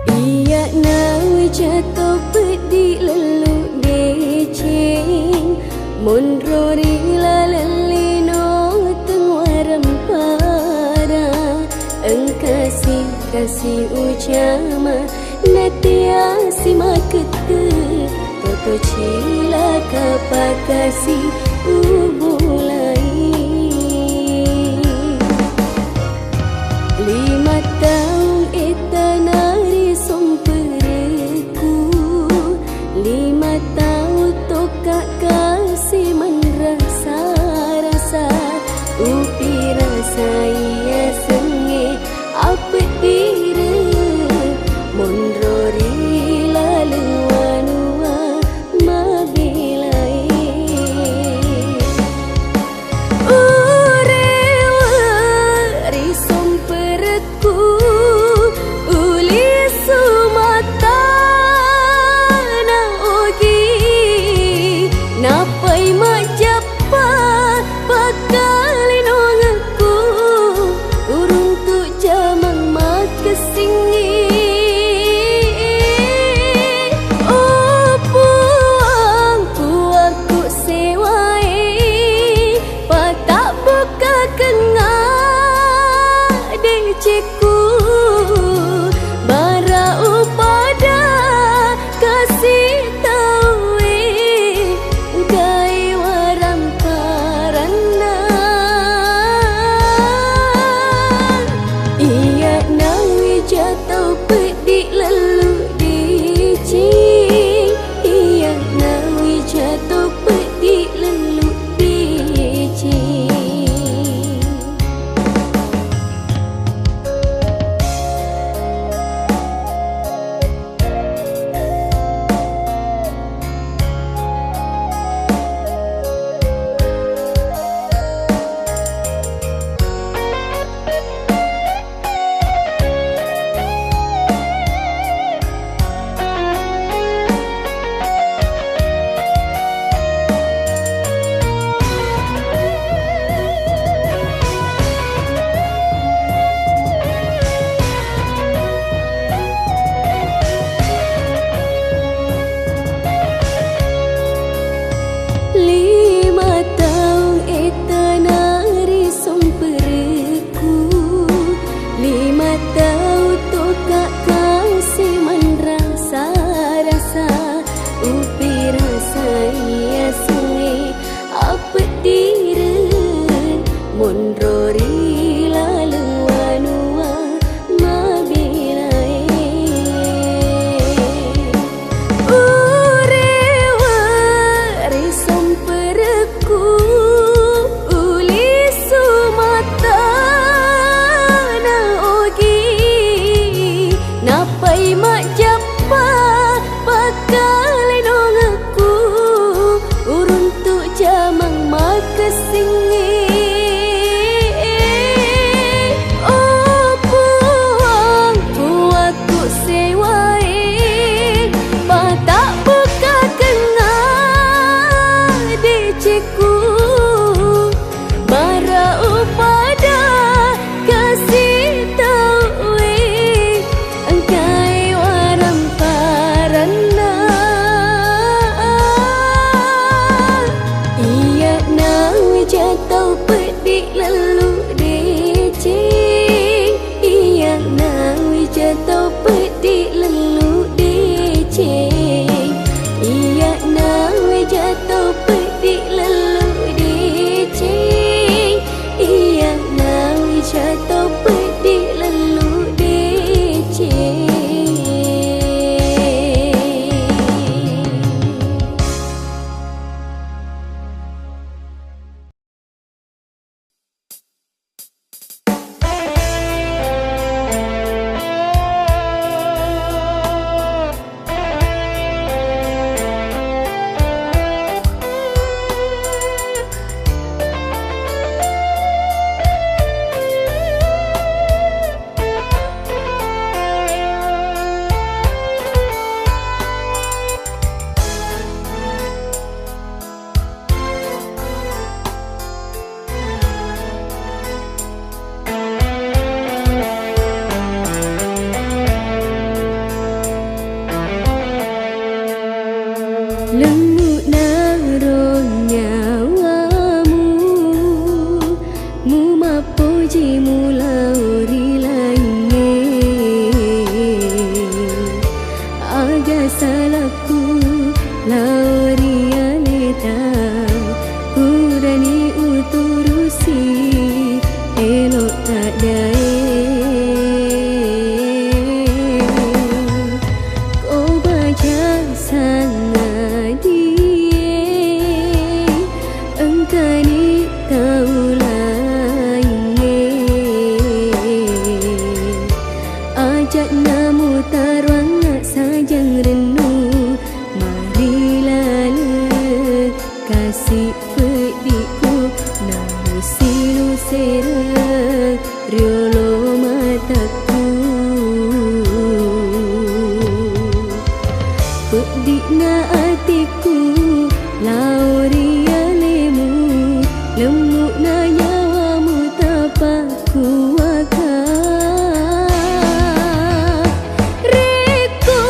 Iya nawi jatuh pedi lalu deceng Monrori lalelino tengwaram para Engkasih kasih ucama natiasi makete Toto cila kapakasi ubulai 5 tahun etanari sompereku 5 tahun toka kasih merasa-rasa Upi rasa ia senge apa diri Monrori lalu wanua mabilai Urewa risom peretku Uli sumata na ogi Napai majapa pakalin ongaku Urung tu jamang makasingi Oh puang ku sewai Patak buka kengah deceku Bara upada kasih tahu Gai waram parana Iya nawi jatuh pedi lalu dicing Iya nawi jatuh pedi lalu dicing Monrori lalu wanua mabilai Urewa risom pereku Uli sumata na ogi Napai majapa pakalin ongaku Urun tu jamang makasingi Bara upada kasih tahu Engkai waram ajak namu taruang sajang renung. Marilah le kasih pediku namu silu serang riolo mataku. Pedikna hatiku lauria lemu, lemuk na nyawamu tapaku akan. Reko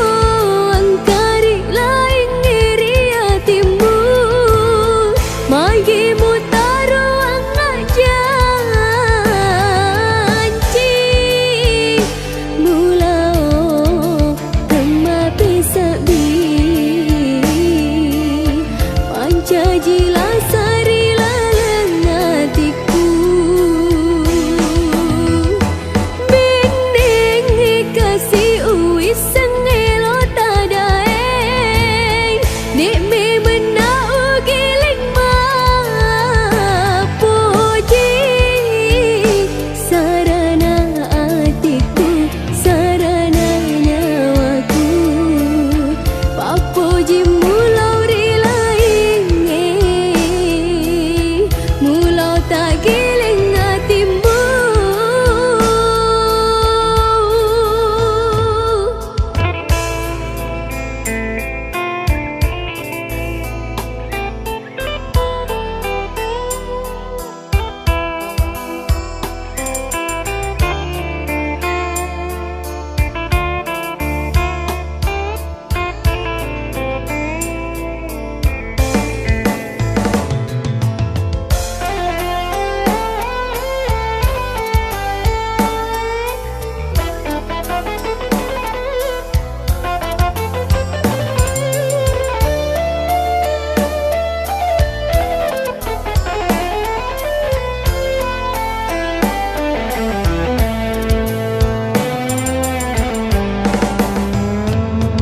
angkari lain ngiri hatimu, magimu taruang janji. Mulao tema pesabi pancajilah sari lalang hatiku. Bening kasih uis sengelo tadaeng, nek me menau giling mapuji. Sarana hatiku, sarana nyawaku, papuji mulau rilaing, mulau tak giling hatimu.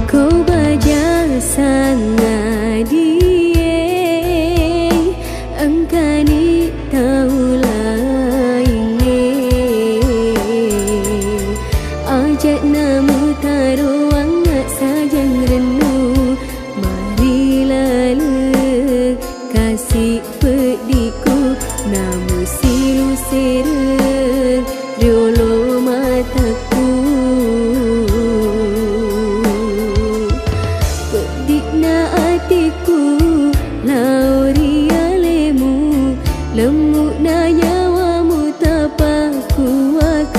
Kau baja sangat dieng, angkani taulah ingin. Ajak namu taruang sajang renung. Marilah le kasih pediku namu silu serang riolo mataku. Pedikna hatiku lauria lemu, lemuk na nyawamu tapaku akan.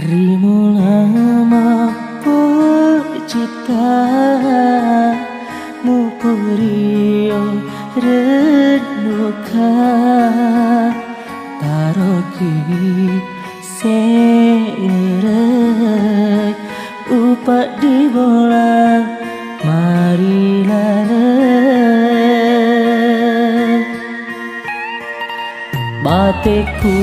Rimu lama pocita mupurio renuka taroki serai upak di bola marilah bateku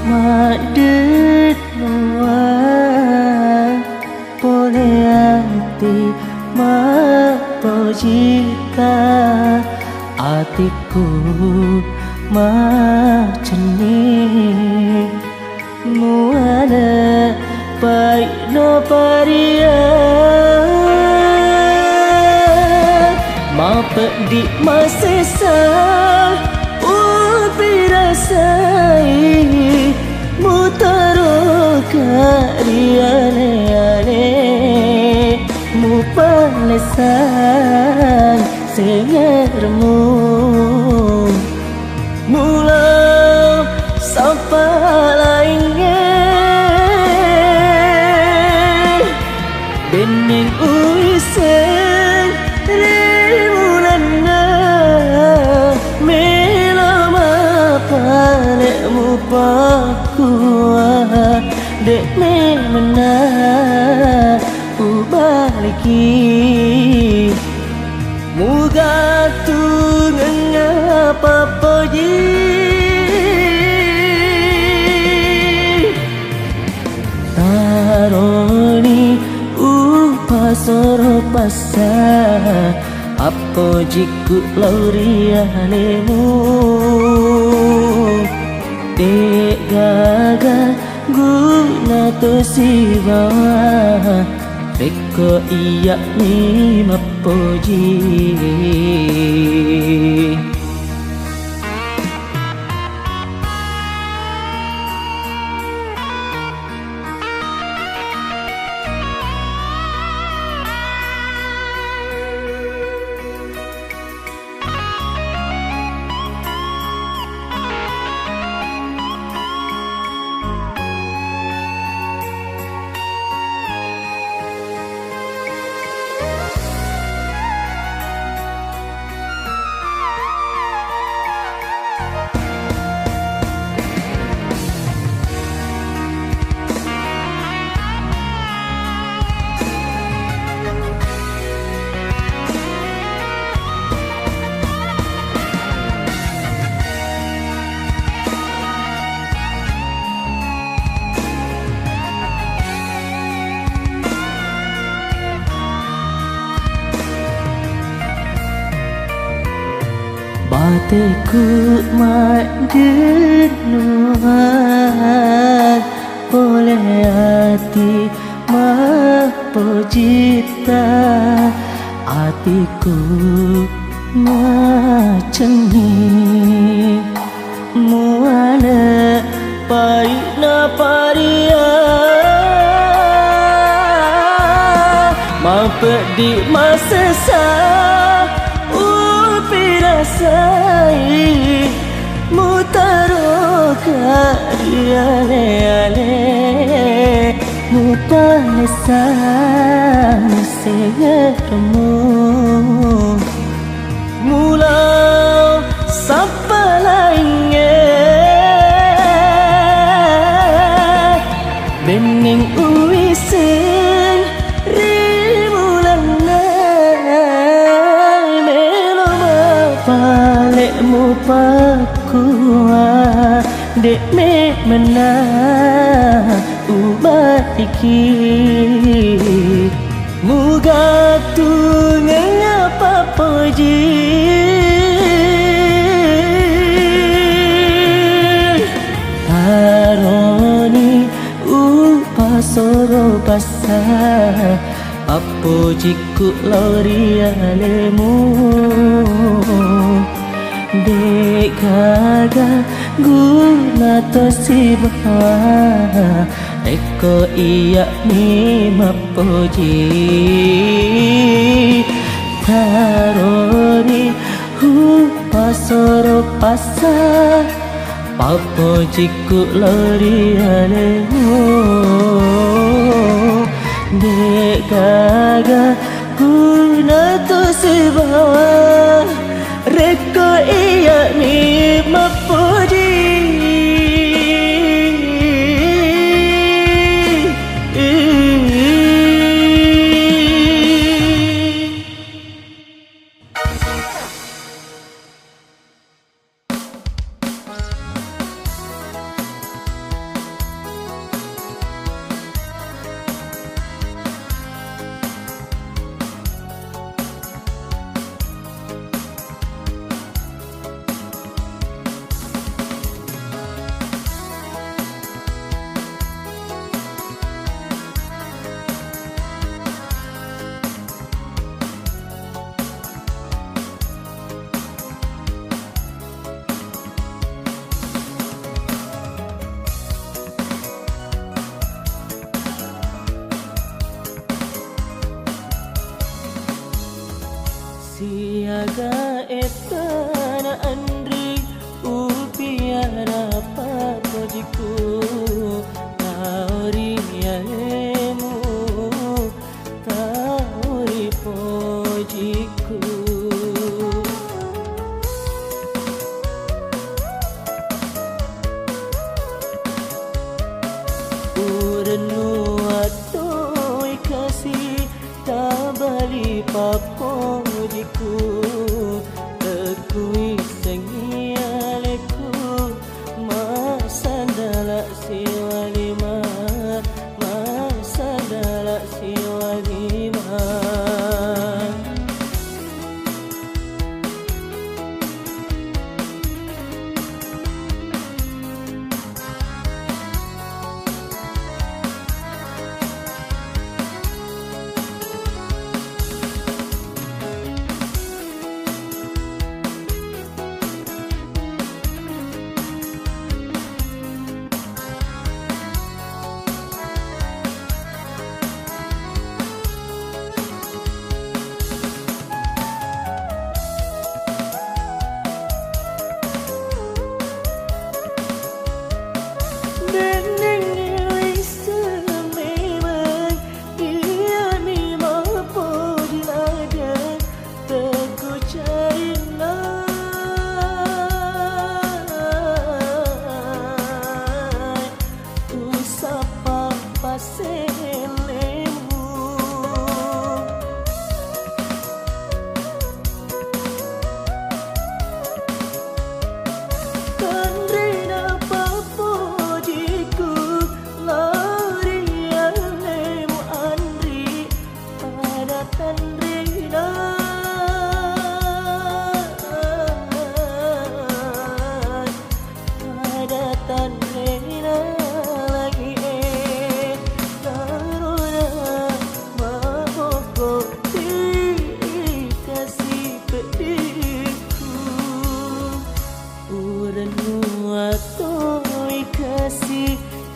madet nuang pole hati mapojita hatiku maceni muada baik no paria mapet di masesa pirasai mutaro kariane mupalesan sengermu mula sapa lainnya bening uisen rimulana palekmu pakua dek memena ubaliki muga tu ngapa poji taroni upasoro pasa apa jiku laurianemu dek gaga guna to si bawa reko iya ni mapoji bateku madet nuang boleh hati mapojita hatiku maceni muana paina paria mapedi masesa pirasai mutaro kariane mupalesan sengermu mula sapa lainnya bening uisen palekmu pakua dek me mena ubatiki muga tu ngapa poji haroni upasoro pasah apo jiku laurianemu dek gaga guna to si bawa eko iya ni mapoji taroni upasoro pasah papo jiku laurianemu Dek gaga guna tu sebawa Reko iya ni mapuji Siaga etana andri upiara papojiku tauri yalemu tauri pojiku urenu atoi kasih tabali papojiku tekui sengialeku masandala siwalima masandala siwalima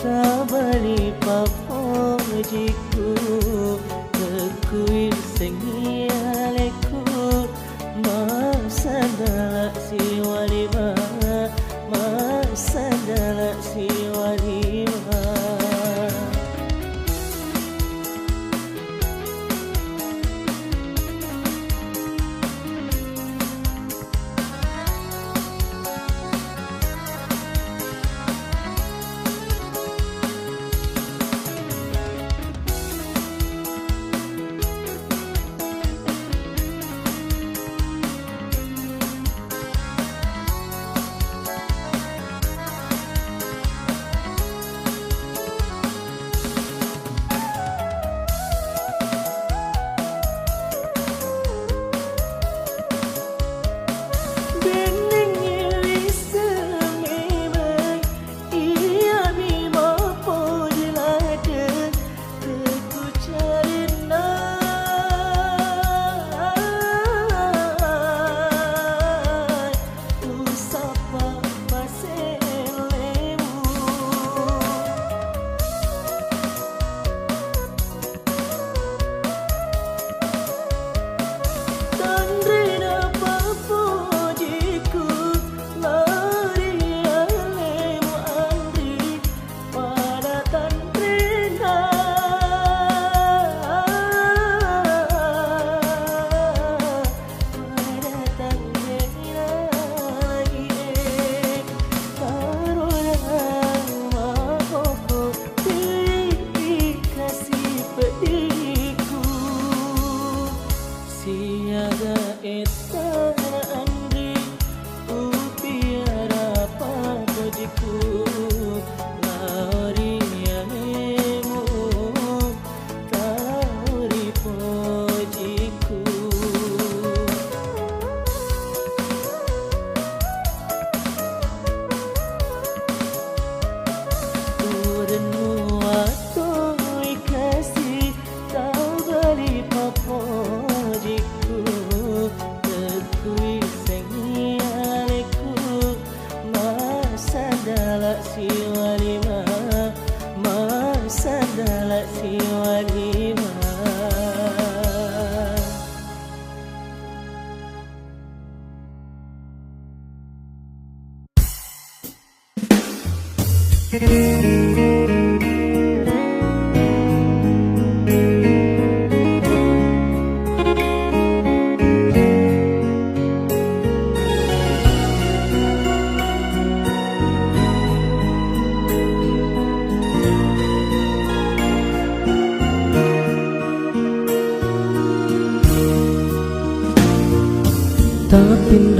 Tabali papojiku tekui sengialeku masandala siwalima masandala siwalima Tapi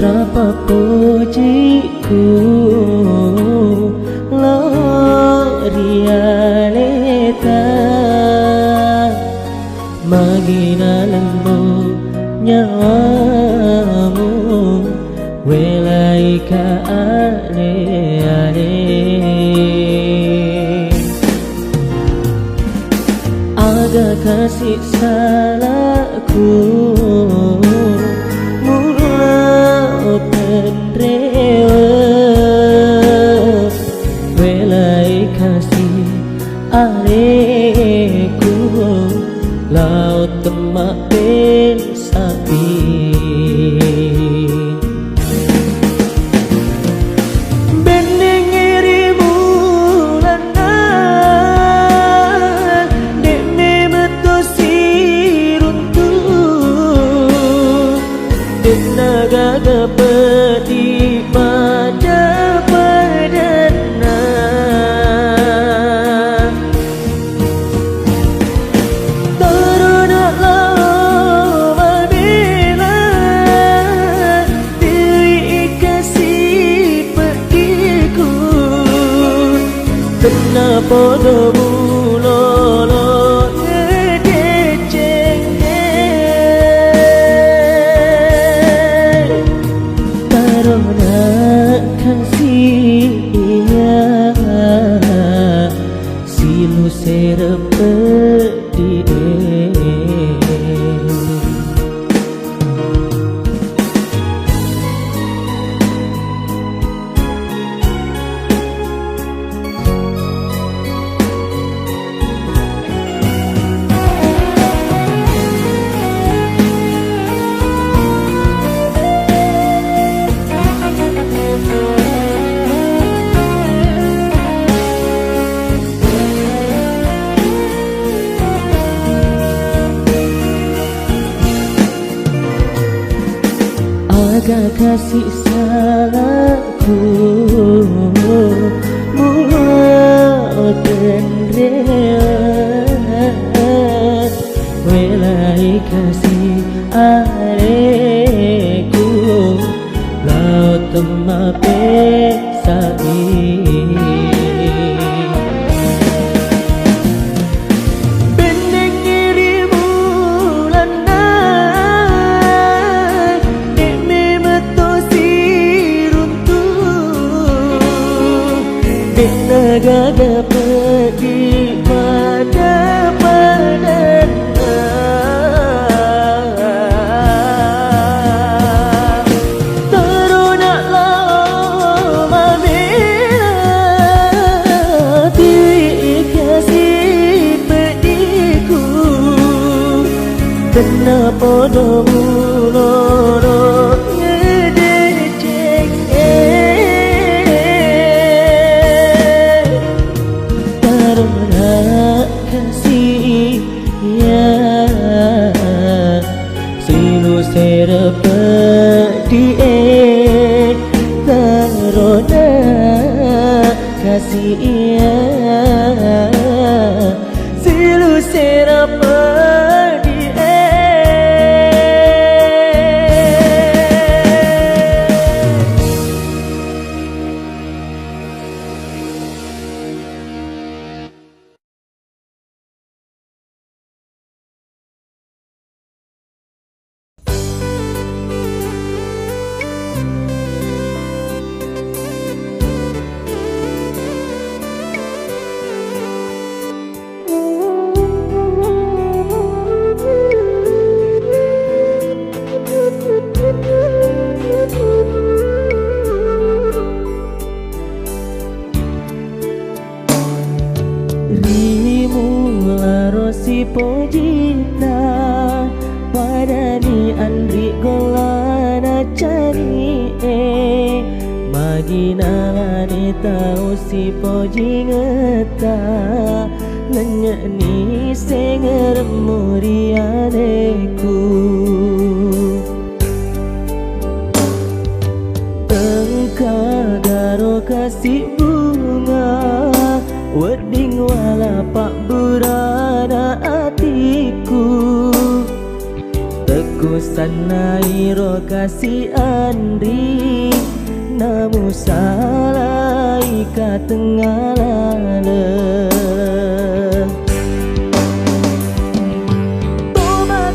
rapa pujiku Lorialeta Magina lembu nyawamu Welai ka ale-ale Aga kasih salahku Welai kasih areku laut temak besapi Bening irimu lana Deme metosi runtuh Tenaga gapeti pada padana Taruna lama bila Diri kasih pergiku Kenapa domu lolo Silu serepedi Agak kasih salahku mulut dan rehat Welai kasih areku laut temak pesai Naga dapat di pada padana Taruna lama bila Diri kasih pediku Kenapa domu lorok ngedecek kasih ya Silu serepedi Tarona kasih ya Silu serepedi si pojita wadani andri golana cari magina lani Ai tahu si poji ngeta Nanya ni senger murianeku Engkau garo kasih bunga Wedding wala pak burana hatiku Teku sanai ro kasih andri Namu salah ika tengah lala Toba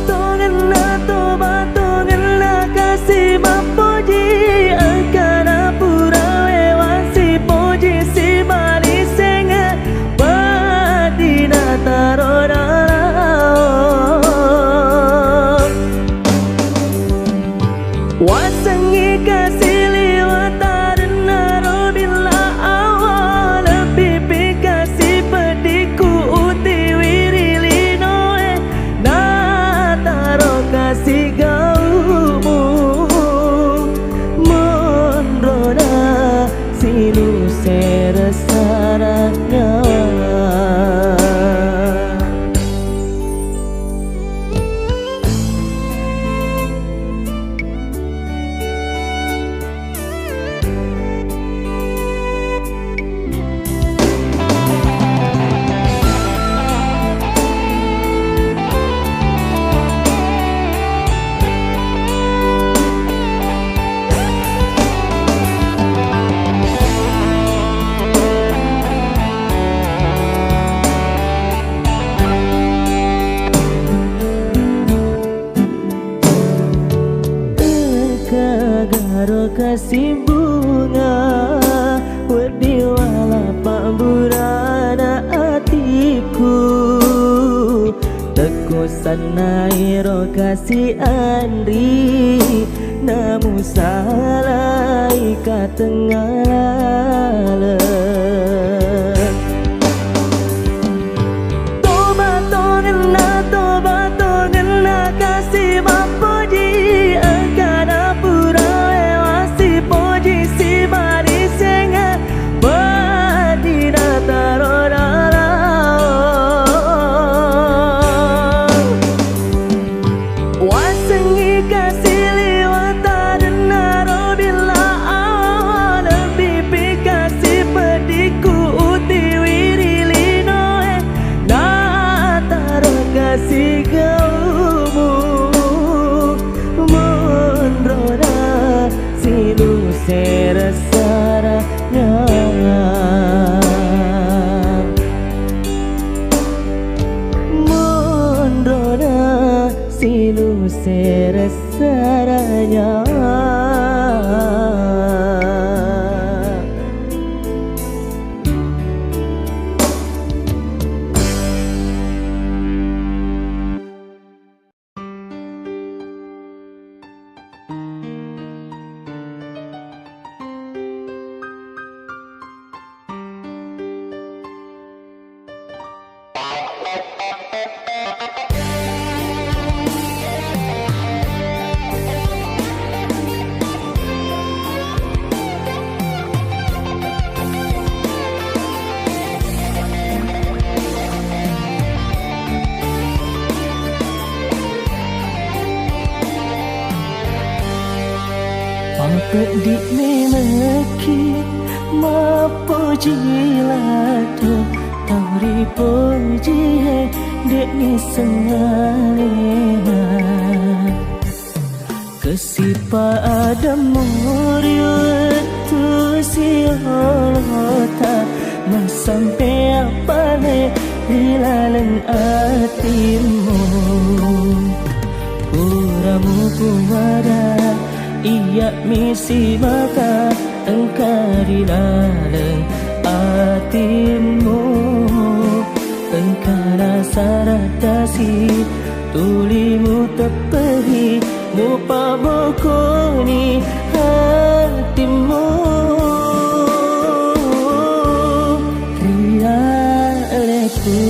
tongena kasih mapoji Akan apura lewat si poji si bali senge Badina taroda Wasangi kasih liwat adena robila awal Pipi kasih pediku uti wirili noe Na taro kasih gaumu Mondrona silu seresara nyawa Garo kasih bunga Wedi wala pak burana hatiku Teku sanai ro kasih andri Namu salah ika tengah lala Toba tongena kasih mapoji Akan apura lewat si poji si bali senge Badina taroda Wasangi kasih liwat adena robila awal Pipi kasih pediku uti wirili noe Na taro kasih gaumu Mondrona silu seresara nyawa Mondrona silu seresara nyawa Pedik memeki mapoji lato Tauri poji dek ni sengalena Kesipa ada muriu tu si holota Masampai apa le hilalang hatimu Uramu kumada Ia misi maka engkau di dalam hatimu Engkau rasa ratasi tulimu tepehi Mupa bokoni hatimu Rialeku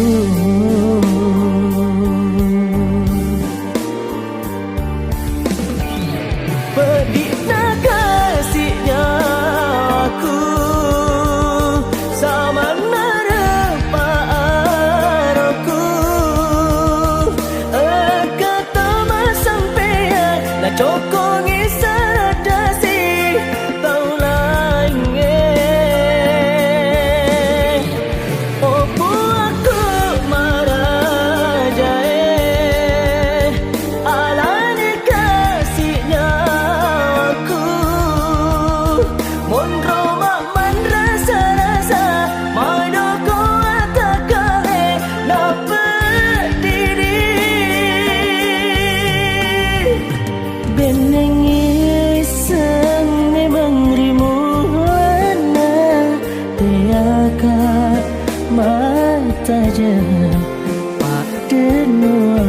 Pedihna kasihnya aku jen pak denua.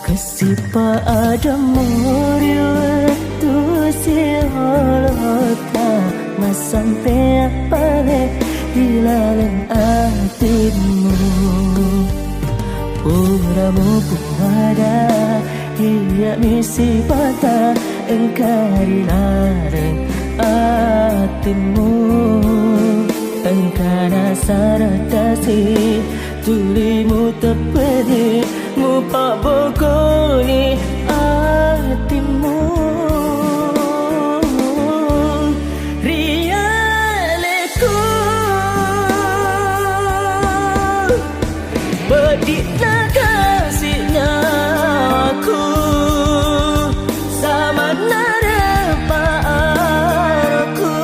Kesipa ada moriwa tu siholota masampai apa hilang hatimu. Puramu puada ia misi bata engkari larang hatimu. Engkana saratasi tulimu tepedi mupa bokoni hatimu. Rialeku bedikna kasihnya aku sama narapa aku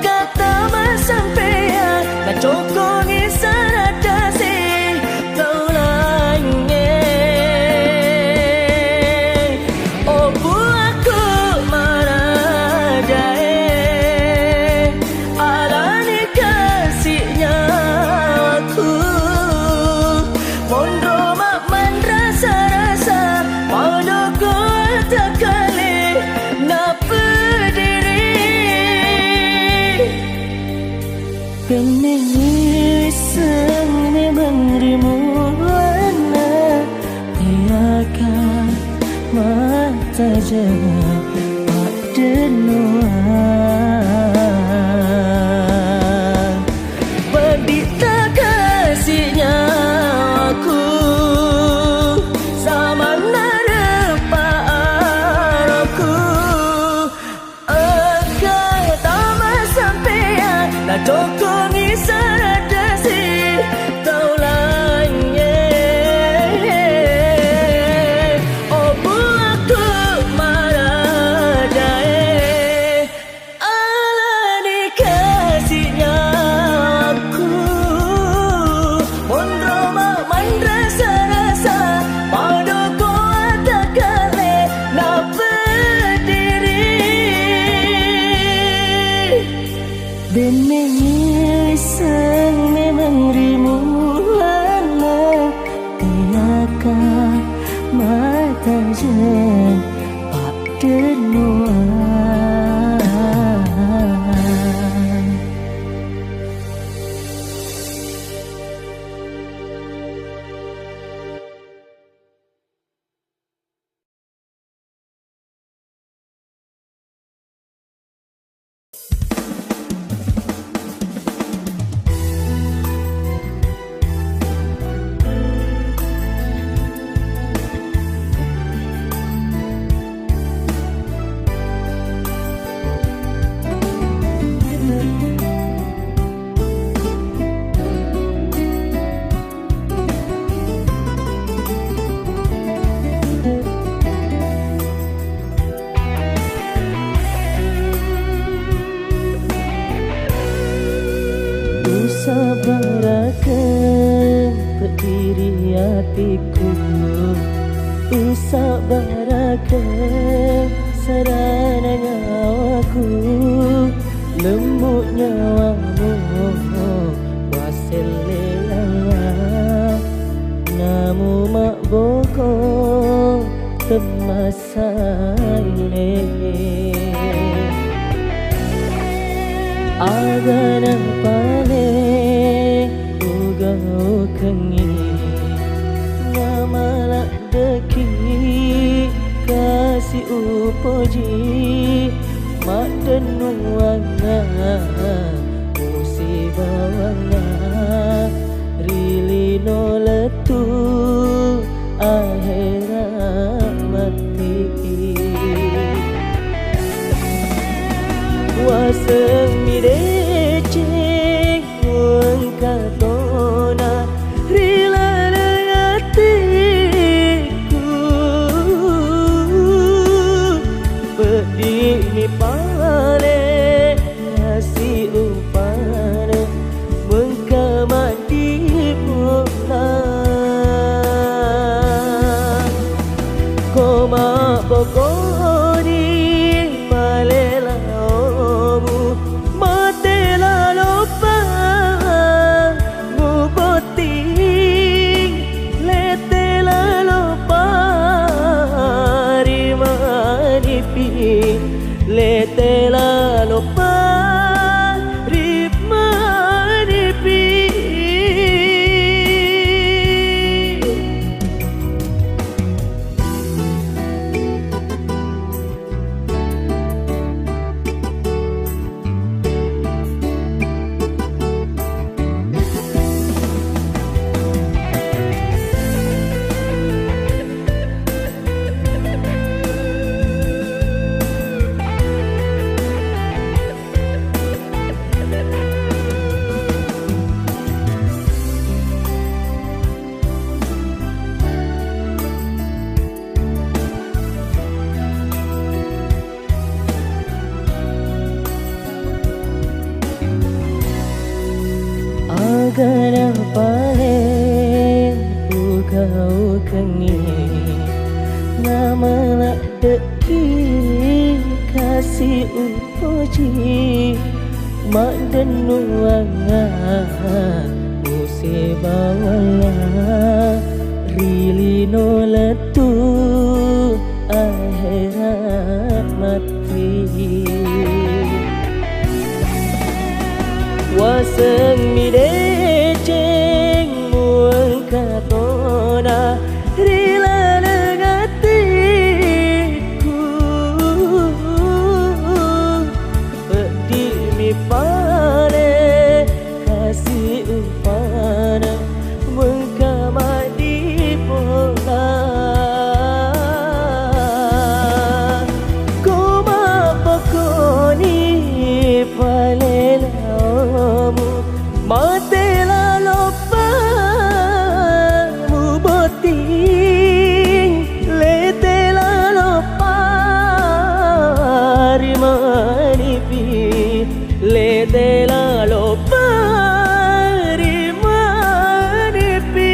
kata masampean na cokongi saradasi kau lainnya. Oh buatku marajai alani kasihnya aku mondro mak man rasa-rasa padaku tak kali nak berdiri. Kenangan iseng memang rimuana tiakan mata jangan pak denua. Bedita kasihnya aku sama narapa aku kata masampean na cokongi saradasi kau lainnya. Oh buatku marajai alani kasihnya aku mondro mak man rasa-rasa padaku tak kali nak berdiri. Benengi iseng memang rimuana tiakan mata jen pak denua. Usabarakan berdiri hatiku, usabarakan sarana nyawaku, lembut nyawamu wasil lelah. Namu mak boko temasai agana pale ugau kengi ngamalak deki kasih upoji mak denuanga musibawanga rilino letu akhirat mati waseng mideceng katona rila hatiku bedi mi pale kasih upana mengkamati pula koma pokoni malela omu matela lopa muboti letela lopa rimanipi letela lopa rimanipi Agana paling kau kengi nama nak deki kasih uji mak denuanga musibawanga rilino letu akhirat mati waseng mideceng muang katona rila hatiku bedi mi pale kasih upana mengkamati pola koma pokoni palela matela lopa muboti letela lopa rimanipi letela lopa rimanipi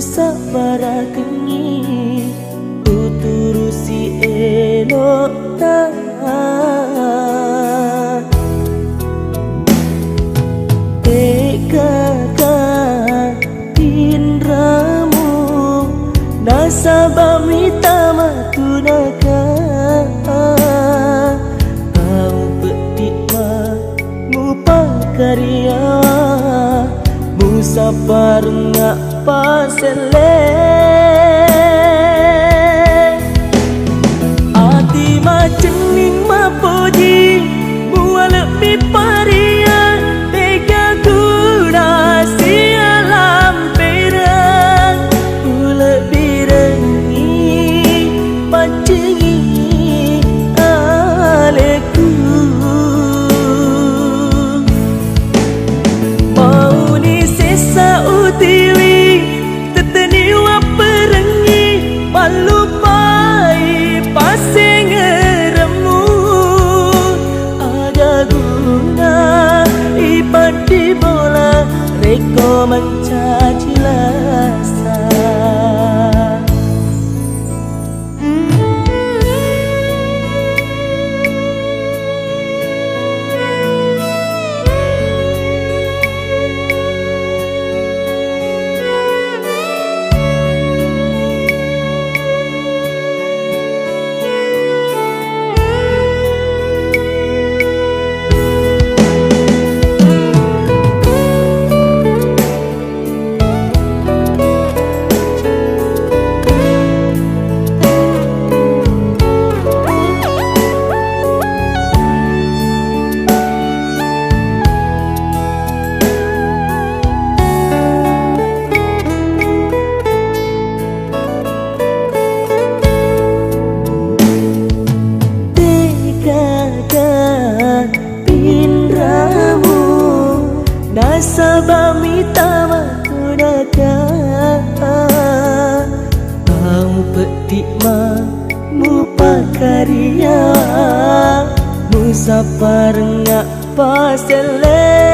usah para kengi uturusi elok tahan teka sabab mita matunaka kau petik mupa karya musapar ngak pasele ati macening mapoji buat lebih paria tega guna sialam perang ulet birengi pancingi aleku mau ni sesa utiwi teteni wa perengi malupai pasing remu ada guna ipati bola reko mencaci lasa sabab mita matunaka kau petik mupa karya musapar ngak pasele